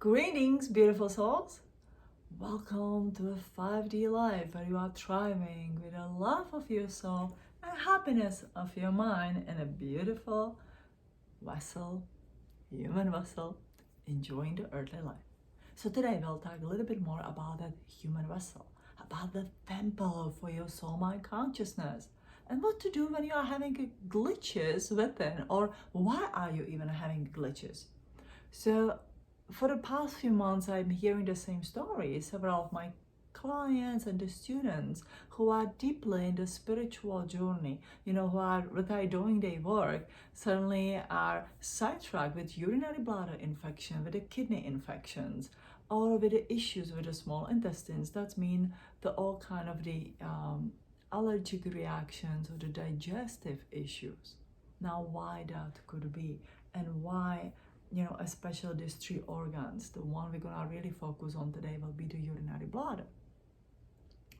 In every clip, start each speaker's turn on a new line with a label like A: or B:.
A: Greetings, beautiful souls. Welcome to a 5D life where you are thriving with the love of your soul and happiness of your mind in a beautiful vessel, human vessel, enjoying the earthly life. So today we'll talk a little bit more about that human vessel, about the temple for your soul mind consciousness, and what to do when you are having glitches within, or why are you even having glitches. So for the past few months, I'm hearing the same story. Several of my clients and the students who are deeply in the spiritual journey, who are doing their work, suddenly are sidetracked with urinary bladder infection, with the kidney infections, or with the issues with the small intestines. That means all kind of the allergic reactions or the digestive issues. Now, why that could be, and why? Especially these three organs. The one we're gonna really focus on today will be the urinary bladder.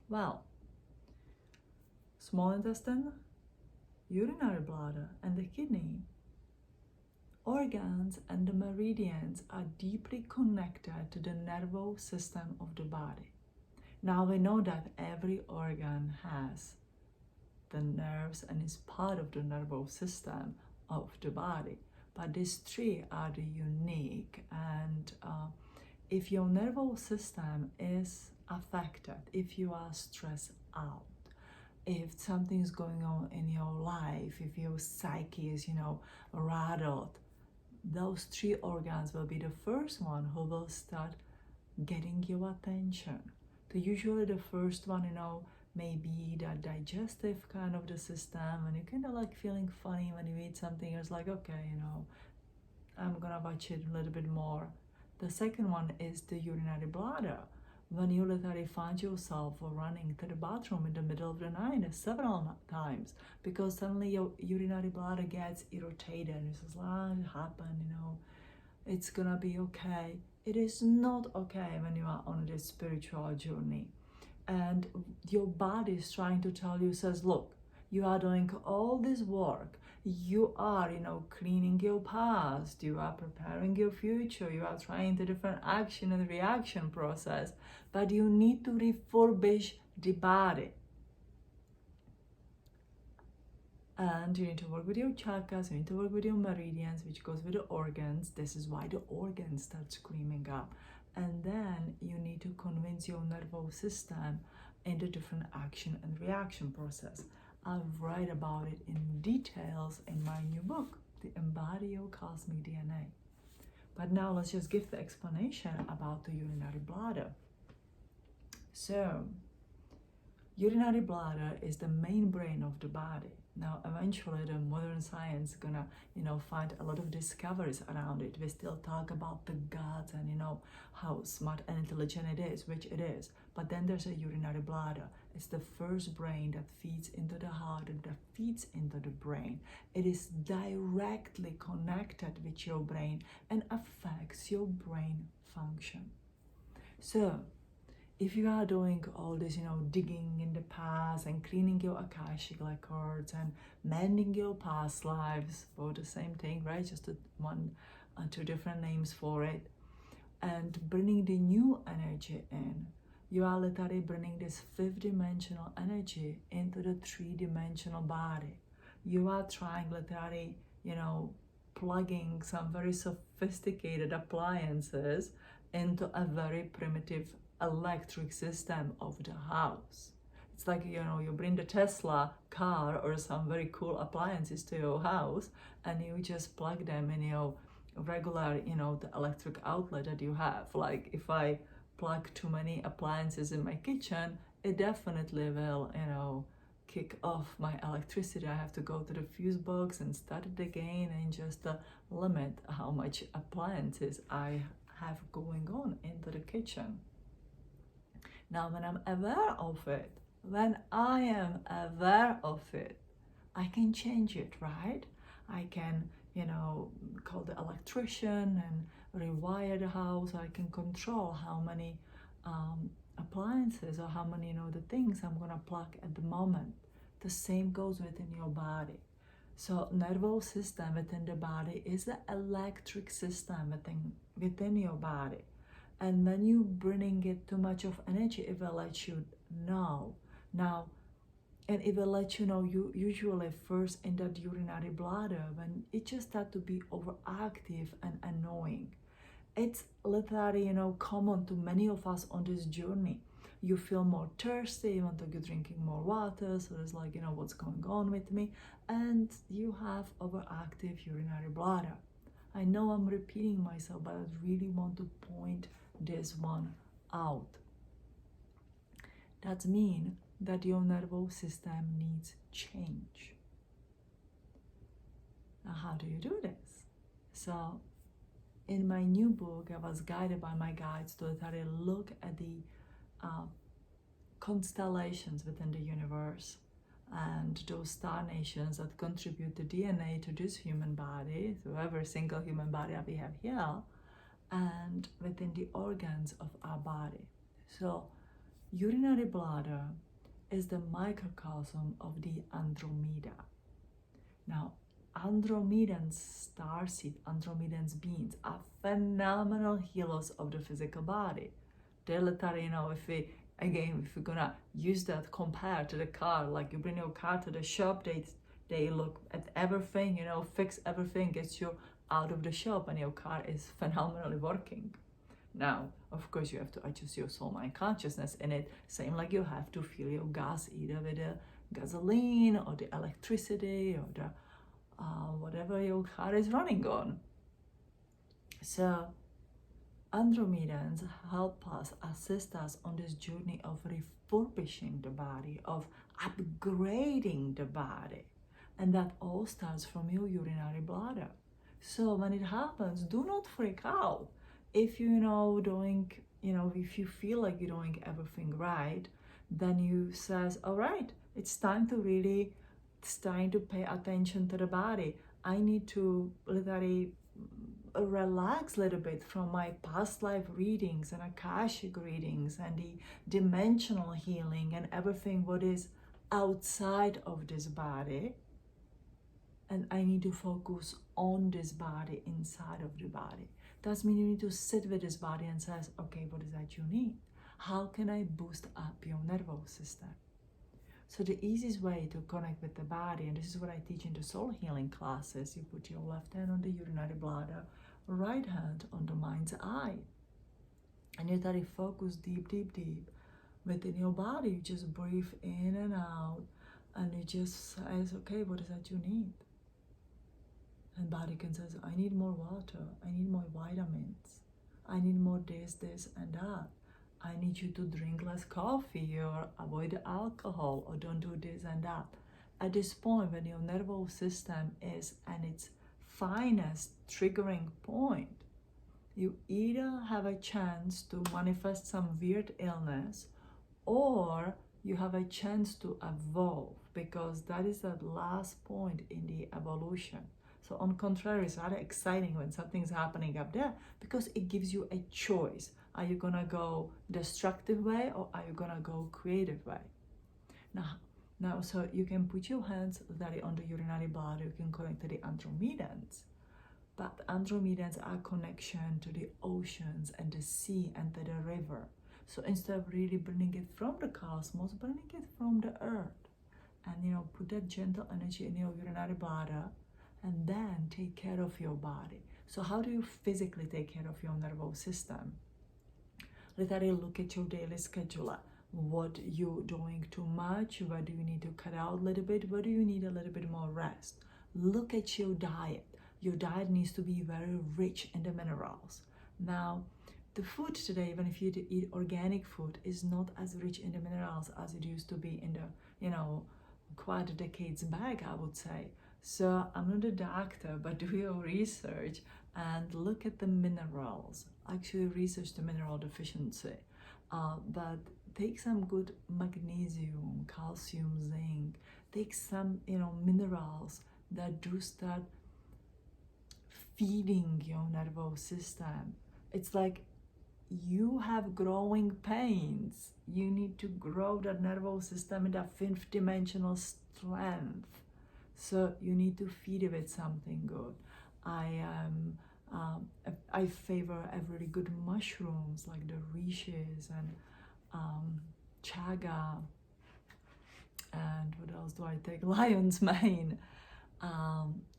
A: Well, small intestine, urinary bladder, and the kidney organs and the meridians are deeply connected to the nervous system of the body. Now we know that every organ has the nerves and is part of the nervous system of the body. But these three are the unique, and if your nervous system is affected, if you are stressed out, if something is going on in your life, if your psyche is, rattled, those three organs will be the first one who will start getting your attention. So usually the first one, maybe the digestive kind of the system, and you kind of like feeling funny when you eat something. It's like, okay, I'm gonna watch it a little bit more. The second one is the urinary bladder. When you literally find yourself running to the bathroom in the middle of the night several times because suddenly your urinary bladder gets irritated and it says, it happened, it's gonna be okay. It is not okay when you are on this spiritual journey. And your body is trying to tell you, says, look, you are doing all this work. You are, cleaning your past. You are preparing your future. You are trying the different action and reaction process. But you need to refurbish the body. And you need to work with your chakras. You need to work with your meridians, which goes with the organs. This is why the organs start screaming up. And then you need to convince your nervous system in the different action and reaction process. I'll write about it in details in my new book, The Embody Your Cosmic DNA. But now let's just give the explanation about the urinary bladder. So, urinary bladder is the main brain of the body. Now, eventually, the modern science is gonna, find a lot of discoveries around it. We still talk about the gut and, how smart and intelligent it is, which it is. But then there's a urinary bladder. It's the first brain that feeds into the heart and that feeds into the brain. It is directly connected with your brain and affects your brain function. So, if you are doing all this, digging in the past and cleaning your Akashic records and mending your past lives, for the same thing, right? Just two different names for it, and bringing the new energy in, you are literally bringing this 5th-dimensional energy into the 3-dimensional body. You are trying literally, plugging some very sophisticated appliances into a very primitive electric system of the house. It's like, you bring the Tesla car or some very cool appliances to your house and you just plug them in your regular, the electric outlet that you have. Like if I plug too many appliances in my kitchen, it definitely will, kick off my electricity. I have to go to the fuse box and start it again and just limit how much appliances I have going on into the kitchen. Now, when I'm aware of it, I can change it, right? I can, call the electrician and rewire the house. I can control how many appliances or how many, the things I'm gonna plug at the moment. The same goes within your body. So nervous system within the body is the electric system within your body. And when you bringing it too much of energy, it will let you know. Now, and it will let you know, you usually first in that urinary bladder, when it just start to be overactive and annoying. It's literally, common to many of us on this journey. You feel more thirsty, you want to be drinking more water, so it's like, what's going on with me? And you have overactive urinary bladder. I know I'm repeating myself, but I really want to point this one out. That means that your nervous system needs change. Now, how do you do this? So, in my new book, I was guided by my guides to literally look at the constellations within the universe and those star nations that contribute the DNA to this human body, to every single human body that we have here, and within the organs of our body. So, urinary bladder is the microcosm of the Andromeda. Now, Andromedan starseed, Andromedan beings are phenomenal healers of the physical body. They're literally, if we're gonna use that compared to the car, like you bring your car to the shop, they look at everything, fix everything, gets you out of the shop, and your car is phenomenally working. Now, of course, you have to adjust your soul mind consciousness in it, same like you have to fill your gas either with the gasoline or the electricity or the whatever your car is running on. So, Andromedans help us, assist us on this journey of refurbishing the body, of upgrading the body. And that all starts from your urinary bladder. So when it happens, do not freak out. If if you feel like you're doing everything right, then you says, all right, it's time to pay attention to the body. I need to literally relax a little bit from my past life readings and Akashic readings and the dimensional healing and everything what is outside of this body. And I need to focus on this body, inside of the body. That means you need to sit with this body and says, okay, what is that you need? How can I boost up your nervous system? So the easiest way to connect with the body, and this is what I teach in the soul healing classes, you put your left hand on the urinary bladder, right hand on the mind's eye. And you try to focus deep, deep, deep within your body. You just breathe in and out, and you just says, okay, what is that you need? And body can say, I need more water, I need more vitamins, I need more this, and that. I need you to drink less coffee or avoid alcohol or don't do this and that. At this point, when your nervous system is at its finest triggering point, you either have a chance to manifest some weird illness or you have a chance to evolve, because that is that last point in the evolution. So on contrary, it's rather exciting when something's happening up there because it gives you a choice. Are you gonna go destructive way or are you gonna go creative way? Now, so you can put your hands literally on the urinary bladder, you can connect to the Andromedans. But Andromedans are connection to the oceans and the sea and to the river. So instead of really bringing it from the cosmos, bringing it from the earth. And put that gentle energy in your urinary bladder and then take care of your body. So how do you physically take care of your nervous system? Literally look at your daily schedule. What you're doing too much? What do you need to cut out a little bit? What do you need a little bit more rest? Look at your diet. Your diet needs to be very rich in the minerals. Now, the food today, even if you eat organic food, is not as rich in the minerals as it used to be in the, quite decades back, I would say. So I'm not a doctor, but do your research and look at the minerals. Actually research the mineral deficiency. But take some good magnesium, calcium, zinc. Take some, minerals that do start feeding your nervous system. It's like you have growing pains. You need to grow that nervous system in that fifth dimensional strength. So you need to feed it with something good. I I favor really good mushrooms like the reishi and chaga, and what else do I take? Lion's mane,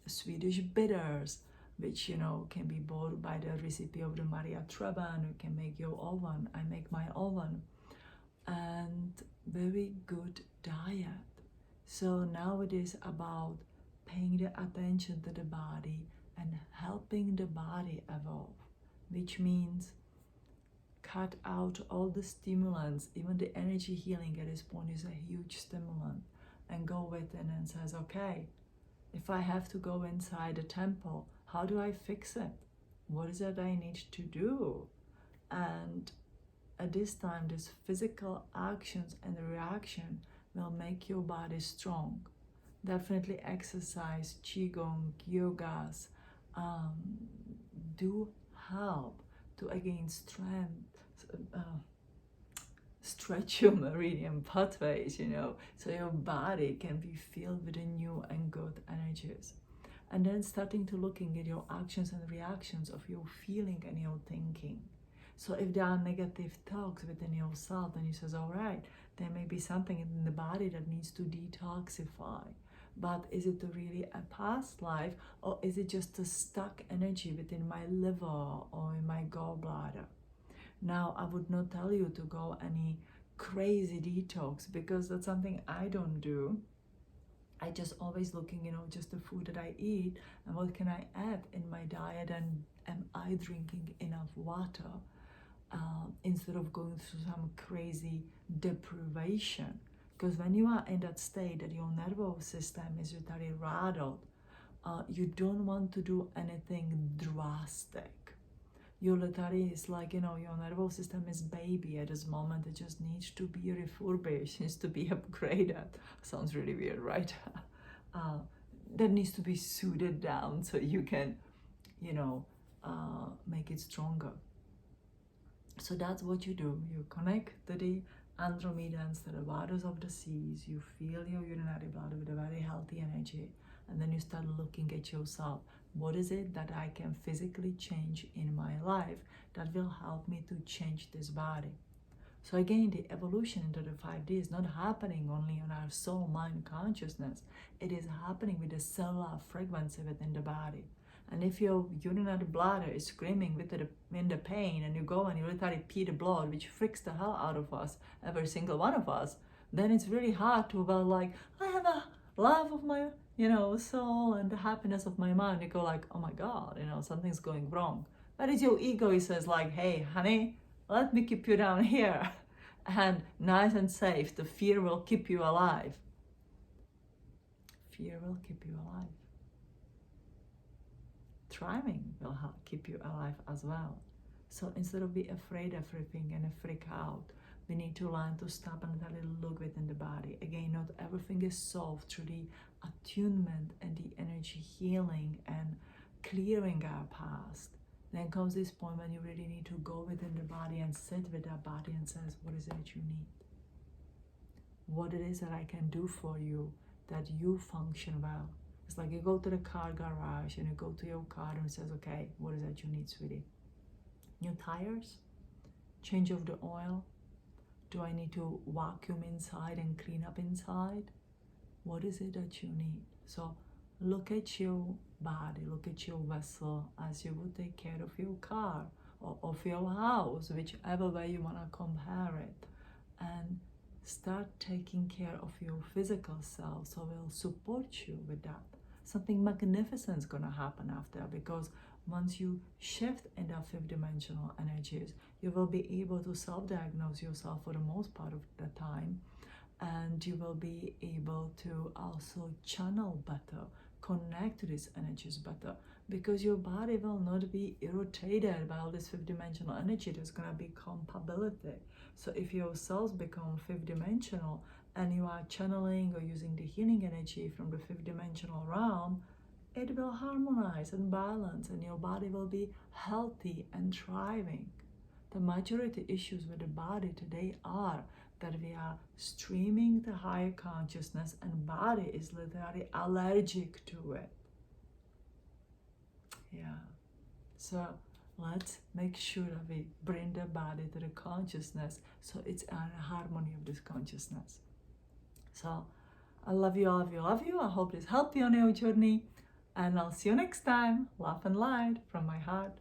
A: Swedish bitters, which can be bought by the recipe of the Maria Treban. You can make your oven. I make my oven, and very good diet. So now it is about paying the attention to the body and helping the body evolve, which means cut out all the stimulants. Even the energy healing at this point is a huge stimulant, and go within and says, okay, if I have to go inside a temple, how do I fix it? What is it I need to do? And at this time, this physical actions and reaction will make your body strong. Definitely exercise, qigong, yogas do help to again stretch your meridian pathways, so your body can be filled with the new and good energies. And then starting to looking at your actions and reactions of your feeling and your thinking. So if there are negative talks within yourself, then you says, all right, there may be something in the body that needs to detoxify. But is it really a past life, or is it just a stuck energy within my liver or in my gallbladder? Now, I would not tell you to go any crazy detox, because that's something I don't do. I just always looking, just the food that I eat and what can I add in my diet, and am I drinking enough water instead of going through some crazy deprivation. Because when you are in that state that your nervous system is very rattled, you don't want to do anything drastic. Your literally is like, your nervous system is baby at this moment. It just needs to be refurbished, needs to be upgraded. Sounds really weird, right? That needs to be suited down so you can, make it stronger. So that's what you do. You connect to the Andromedans, to the waters of the seas. You feel your urinary bladder with a very healthy energy. And then you start looking at yourself. What is it that I can physically change in my life that will help me to change this body? So again, the evolution into the 5D is not happening only on our soul, mind, consciousness. It is happening with the cellular frequency within the body. And if your urinary bladder is screaming in the pain, and you go and you literally pee the blood, which freaks the hell out of us, every single one of us, then it's really hard to, I have a love of my, soul and the happiness of my mind. You go like, oh my God, something's going wrong. But it's your ego, it says like, hey, honey, let me keep you down here. And nice and safe, the fear will keep you alive. Fear will keep you alive. Thriving will keep you alive as well. So instead of being afraid of everything and freak out, we need to learn to stop and really look within the body. Again, not everything is solved through the attunement and the energy healing and clearing our past. Then comes this point when you really need to go within the body and sit with that body and says, what is it that you need? What it is that I can do for you that you function well. It's like you go to the car garage and you go to your car and it says, okay, what is that you need, sweetie? New tires? Change of the oil? Do I need to vacuum inside and clean up inside? What is it that you need? So look at your body, look at your vessel as you would take care of your car or of your house, whichever way you want to compare it. And start taking care of your physical self, so we'll support you with that. Something magnificent is going to happen after, because once you shift in that fifth dimensional energies, you will be able to self-diagnose yourself for the most part of the time, and you will be able to also channel better, connect to these energies better, because your body will not be irritated by all this fifth dimensional energy. There's going to be compatibility. So if your cells become fifth dimensional and you are channeling or using the healing energy from the fifth dimensional realm, it will harmonize and balance, and your body will be healthy and thriving. The majority issues with the body today are that we are streaming the higher consciousness and body is literally allergic to it. Yeah. So let's make sure that we bring the body to the consciousness, so it's in harmony of this consciousness. So I love you, love you, love you. I hope this helped you on your journey, and I'll see you next time. Love and light from my heart.